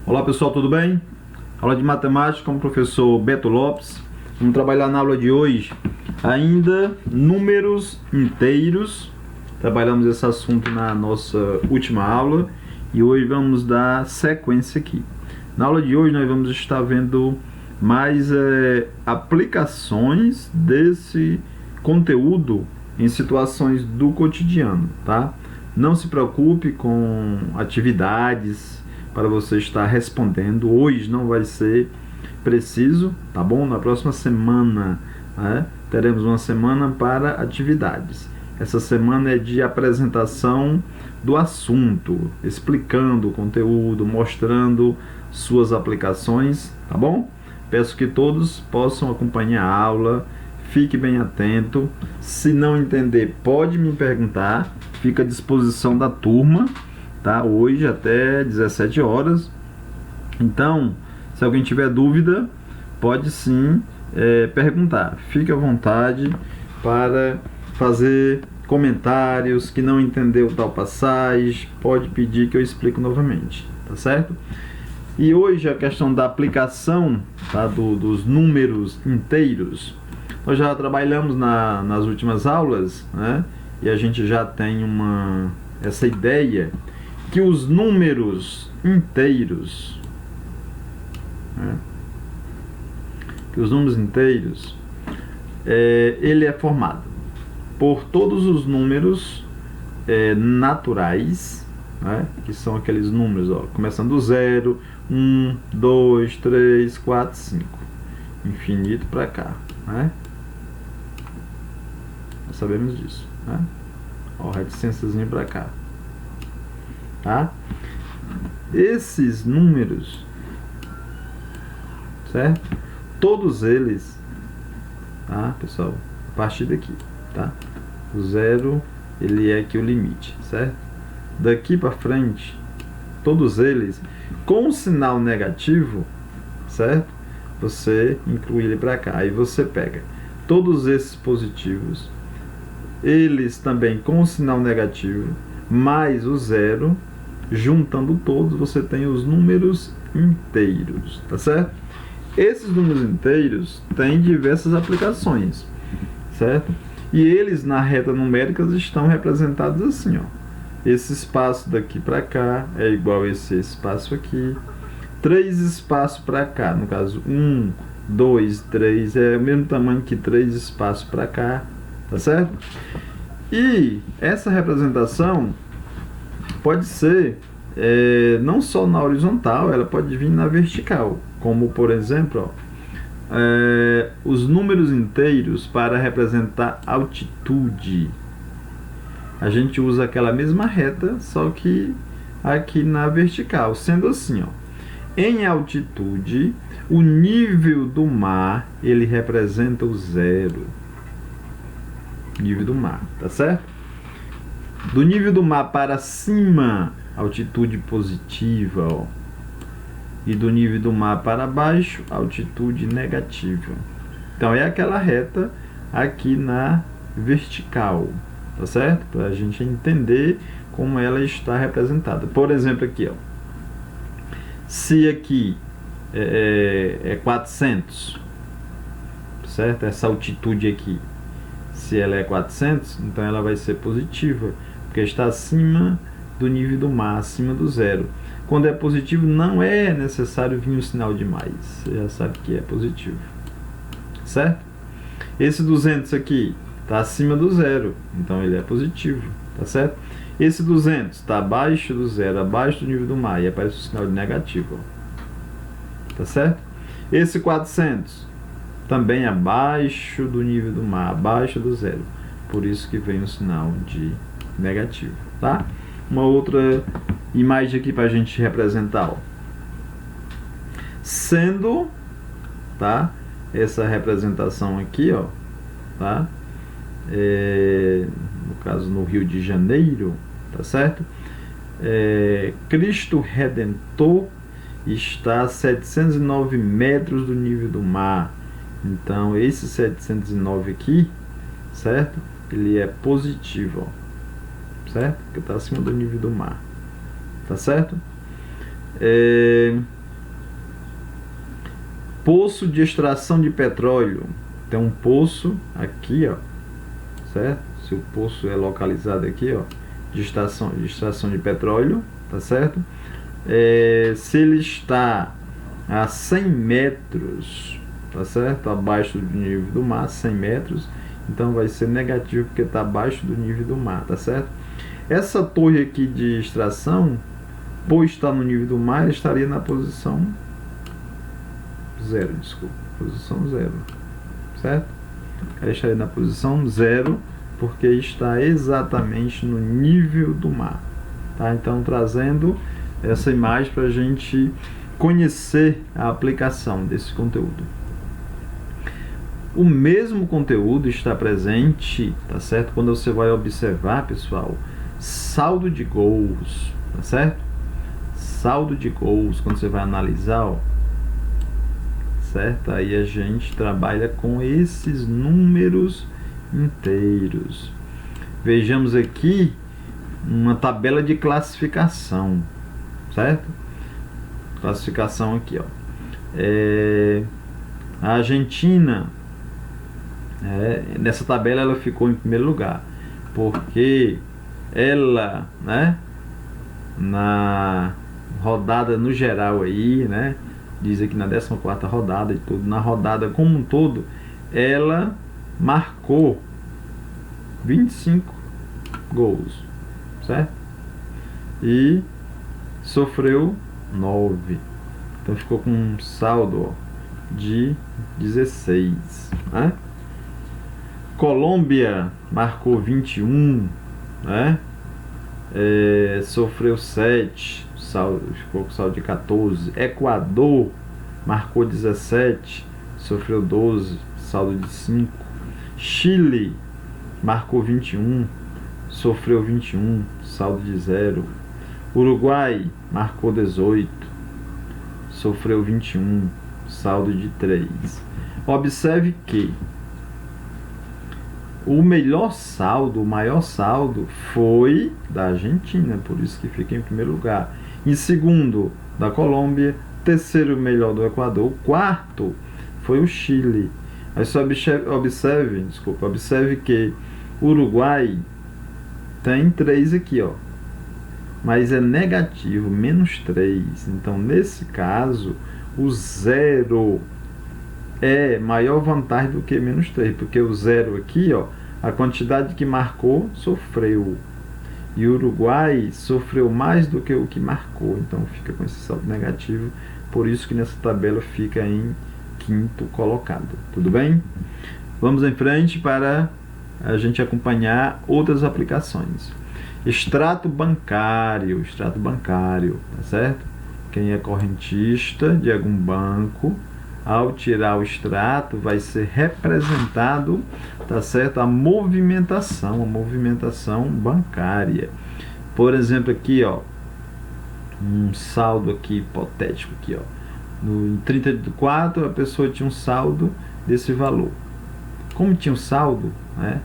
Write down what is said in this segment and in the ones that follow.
Olá pessoal, tudo bem? Aula de matemática com o professor Beto Lopes. Vamos trabalhar na aula de hoje ainda números inteiros. Trabalhamos esse assunto na nossa última aula e hoje vamos dar sequência aqui. Na aula de hoje nós vamos estar vendo mais aplicações desse conteúdo em situações do cotidiano, tá? Não se preocupe com atividades para você estar respondendo. Hoje não vai ser preciso, tá bom? Na próxima semana, teremos uma semana para atividades. Essa semana é de apresentação do assunto, explicando o conteúdo, mostrando suas aplicações, tá bom? Peço que todos possam acompanhar a aula, fique bem atento. Se não entender, pode me perguntar, fica à disposição da turma, tá? Hoje até 17 horas. Então, se alguém tiver dúvida, pode sim perguntar. Fique à vontade para fazer comentários. Que não entendeu tal passagem, pode pedir que eu explico novamente, tá certo? E hoje a questão da aplicação, tá, dos números inteiros. Nós já trabalhamos nas últimas aulas, né? E a gente já tem essa ideia que os números inteiros, ele é formado por todos os números naturais, que são aqueles números, começando do 0, 1, 2, 3, 4, 5, infinito para cá, Nós sabemos disso, reticênciazinha para cá, tá? Esses números, certo? Todos eles, tá, pessoal? A partir daqui, tá? O 0, ele é aqui o limite, certo? Daqui para frente, todos eles com sinal negativo, certo? Você inclui ele para cá, aí você pega todos esses positivos, eles também com sinal negativo, mais o 0, juntando todos, você tem os números inteiros, tá certo? Esses números inteiros têm diversas aplicações, certo? E eles na reta numérica estão representados assim, Esse espaço daqui para cá é igual a esse espaço aqui. 3 espaços para cá, no caso 1, 2, 3, é o mesmo tamanho que 3 espaços para cá, tá certo? E essa representação pode ser não só na horizontal, ela pode vir na vertical, como por exemplo, os números inteiros para representar altitude. A gente usa aquela mesma reta, só que aqui na vertical, sendo assim, em altitude, o nível do mar, ele representa o 0. Nível do mar, tá certo? Do nível do mar para cima, altitude positiva, e do nível do mar para baixo, altitude negativa. Então é aquela reta aqui na vertical, tá certo? Para a gente entender como ela está representada. Por exemplo, aqui, se aqui é 400, certo? Essa altitude aqui, se ela é 400, então ela vai ser positiva, porque está acima do nível do mar, acima do 0. Quando é positivo, não é necessário vir um sinal de mais. Você já sabe que é positivo, certo? Esse 200 aqui está acima do 0, então ele é positivo, tá certo? Esse 200 está abaixo do 0, abaixo do nível do mar, e aparece o sinal de negativo, tá certo? Esse 400 também abaixo do nível do mar, abaixo do 0, por isso que vem o sinal de negativo, tá? Uma outra imagem aqui para a gente representar, sendo, tá, essa representação aqui, tá, no caso no Rio de Janeiro, tá certo? Cristo Redentor está a 709 metros do nível do mar, então esse 709 aqui, certo? Ele é positivo, certo? Porque está acima do nível do mar, tá certo? Poço de extração de petróleo. Tem um poço aqui, ó, certo? Se o poço é localizado aqui, ó, de extração de petróleo, tá certo? Se ele está a 100 metros, tá certo? Abaixo do nível do mar, 100 metros, então vai ser negativo porque está abaixo do nível do mar, tá certo? Essa torre aqui de extração, por estar no nível do mar, estaria na posição 0, desculpa, posição 0, certo? Ela estaria na posição 0 porque está exatamente no nível do mar, tá? Então, trazendo essa imagem para a gente conhecer a aplicação desse conteúdo. O mesmo conteúdo está presente, tá certo? Quando você vai observar, pessoal, saldo de gols, tá certo? Saldo de gols, quando você vai analisar, ó, certo? Aí a gente trabalha com esses números inteiros. Vejamos aqui uma tabela de classificação, certo? Classificação aqui, ó. A Argentina, nessa tabela ela ficou em primeiro lugar, porque ela, né, na rodada no geral aí, né, diz aqui na 14ª rodada e tudo, na rodada como um todo, ela marcou 25 gols, certo? E sofreu 9. Então ficou com um saldo, ó, de 16, né? Colômbia marcou 21, né? Sofreu 7, ficou com saldo de 14. Equador marcou 17, sofreu 12, saldo de 5. Chile marcou 21, sofreu 21, saldo de 0. Uruguai marcou 18, sofreu 21, saldo de 3. Observe que o melhor saldo, o maior saldo foi da Argentina, por isso que fica em primeiro lugar. Em segundo, da Colômbia. Terceiro melhor do Equador. Quarto foi o Chile. Aí só observe que o Uruguai tem 3 aqui, ó, mas é negativo, menos 3. Então, nesse caso, o 0 é maior vantagem do que menos 3, porque o 0 aqui, ó, a quantidade que marcou sofreu, e o Uruguai sofreu mais do que o que marcou, então fica com esse saldo negativo, por isso que nessa tabela fica em quinto colocado, tudo bem? Vamos em frente para a gente acompanhar outras aplicações. Extrato bancário, tá certo? Quem é correntista de algum banco, ao tirar o extrato, vai ser representado, tá certo? A movimentação bancária. Por exemplo, aqui, ó, um saldo aqui hipotético aqui, ó. No 34 a pessoa tinha um saldo desse valor. Como tinha um saldo, né?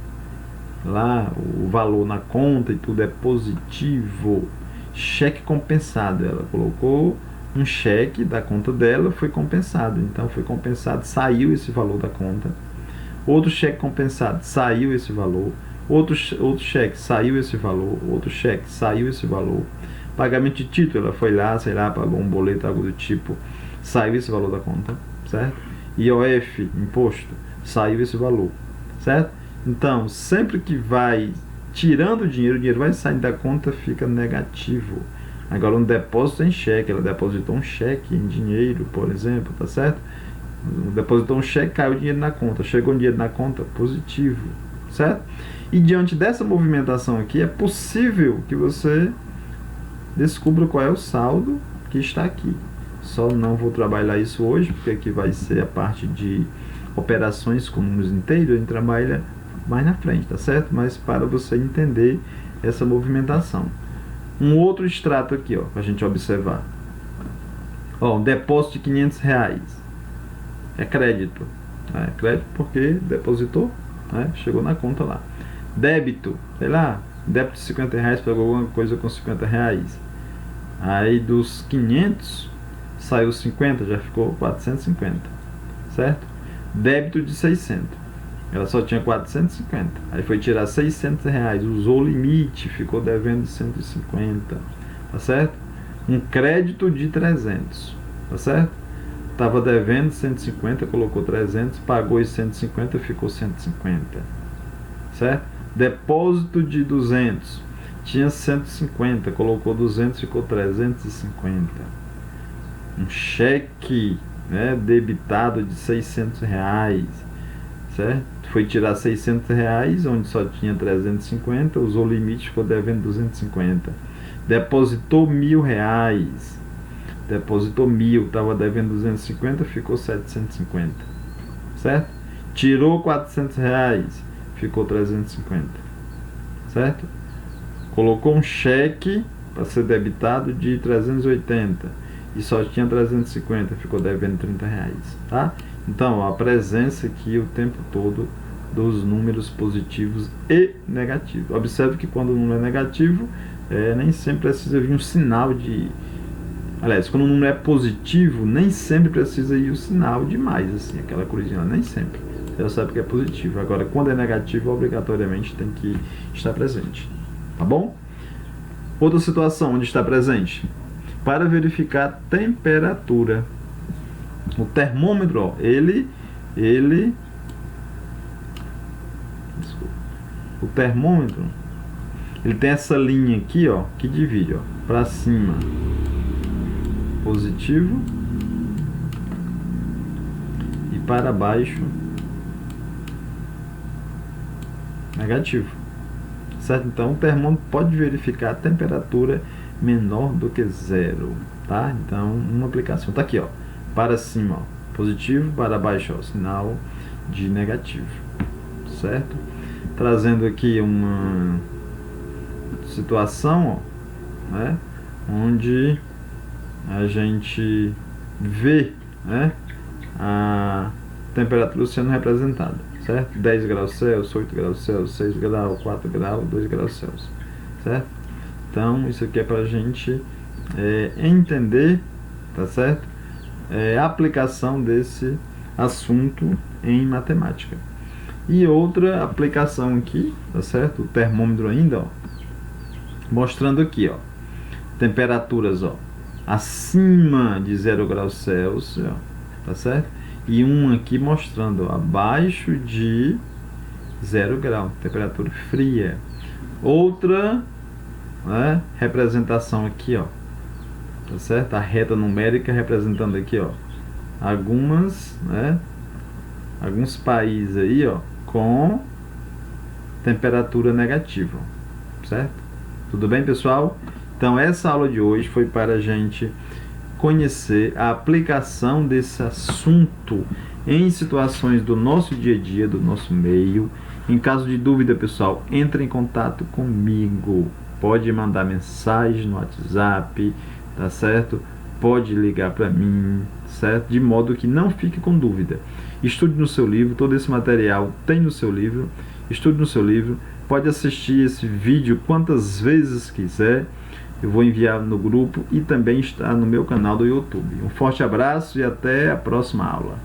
Lá o valor na conta e tudo é positivo. Cheque compensado, ela colocou um cheque da conta dela, foi compensado, então foi compensado, saiu esse valor da conta. Outro cheque compensado, saiu esse valor. Outro cheque, saiu esse valor. Outro cheque, saiu esse valor. Pagamento de título, ela foi lá, sei lá, pagou um boleto, algo do tipo, saiu esse valor da conta, certo? IOF, imposto, saiu esse valor, certo? Então, sempre que vai tirando o dinheiro vai saindo da conta, fica negativo. Agora, um depósito em cheque, ela depositou um cheque em dinheiro, por exemplo, tá certo? Depositou um cheque, caiu o dinheiro na conta, chegou o dinheiro na conta, positivo, certo? E diante dessa movimentação aqui, é possível que você descubra qual é o saldo que está aqui. Só não vou trabalhar isso hoje, porque aqui vai ser a parte de operações com números inteiros, a gente trabalha mais na frente, tá certo? Mas para você entender essa movimentação. Um outro extrato aqui, ó, para a gente observar. Ó, um depósito de R$500. É crédito. É crédito porque depositou, né? Chegou na conta lá. Débito, sei lá, débito de R$50, pegou alguma coisa com R$50. Aí dos 500, saiu 50, já ficou 450. certo? Débito de 600. Ela só tinha 450. Aí foi tirar 600 reais, usou o limite, ficou devendo 150, tá certo? Um crédito de 300, tá certo? Estava devendo 150, colocou 300, pagou os 150, ficou 150, certo? Depósito de 200, tinha 150, colocou 200, ficou 350. Um cheque, né, debitado de 600 reais, certo? Foi tirar 600 reais, onde só tinha 350, usou o limite, ficou devendo 250. Depositou 1.000 reais, depositou 1.000, estava devendo 250, ficou 750, certo? Tirou 400 reais, ficou 350, certo? Colocou um cheque para ser debitado de 380 e só tinha 350, ficou devendo 30 reais, tá? Então, a presença aqui o tempo todo dos números positivos e negativos. Observe que quando o número é negativo, nem sempre precisa vir um sinal de... Aliás, quando o número é positivo, nem sempre precisa ir o sinal de mais, assim, aquela cruzinha, nem sempre. Você já sabe que é positivo. Agora, quando é negativo, obrigatoriamente tem que estar presente, tá bom? Outra situação onde está presente, para verificar a temperatura. O termômetro, ó, o termômetro, ele tem essa linha aqui, ó, que divide, ó, para cima positivo e para baixo negativo, certo? Então o termômetro pode verificar a temperatura menor do que 0, tá? Então uma aplicação tá aqui, ó, para cima, ó, positivo, para baixo, ó, sinal de negativo, certo? Trazendo aqui uma situação, ó, né, onde a gente vê, né, a temperatura sendo representada, certo? 10 graus Celsius, 8 graus Celsius, 6 graus, 4 graus, 2 graus Celsius, certo? Então isso aqui é para a gente entender, tá certo? A aplicação desse assunto em matemática. E outra aplicação aqui, tá certo? O termômetro ainda, ó, mostrando aqui, ó, temperaturas, ó, acima de 0 graus Celsius, ó, tá certo? E um aqui mostrando, ó, abaixo de 0 grau, temperatura fria. Outra, né, representação aqui, ó, tá certo? A reta numérica representando aqui, ó, alguns países aí, ó, com temperatura negativa, certo? Tudo bem, pessoal? Então essa aula de hoje foi para a gente conhecer a aplicação desse assunto em situações do nosso dia a dia, do nosso meio. Em caso de dúvida, pessoal, entre em contato comigo. Pode mandar mensagem no WhatsApp, tá certo? Pode ligar para mim, certo? De modo que não fique com dúvida. Estude no seu livro, todo esse material tem no seu livro. Estude no seu livro. Pode assistir esse vídeo quantas vezes quiser. Eu vou enviar no grupo e também está no meu canal do YouTube. Um forte abraço e até a próxima aula.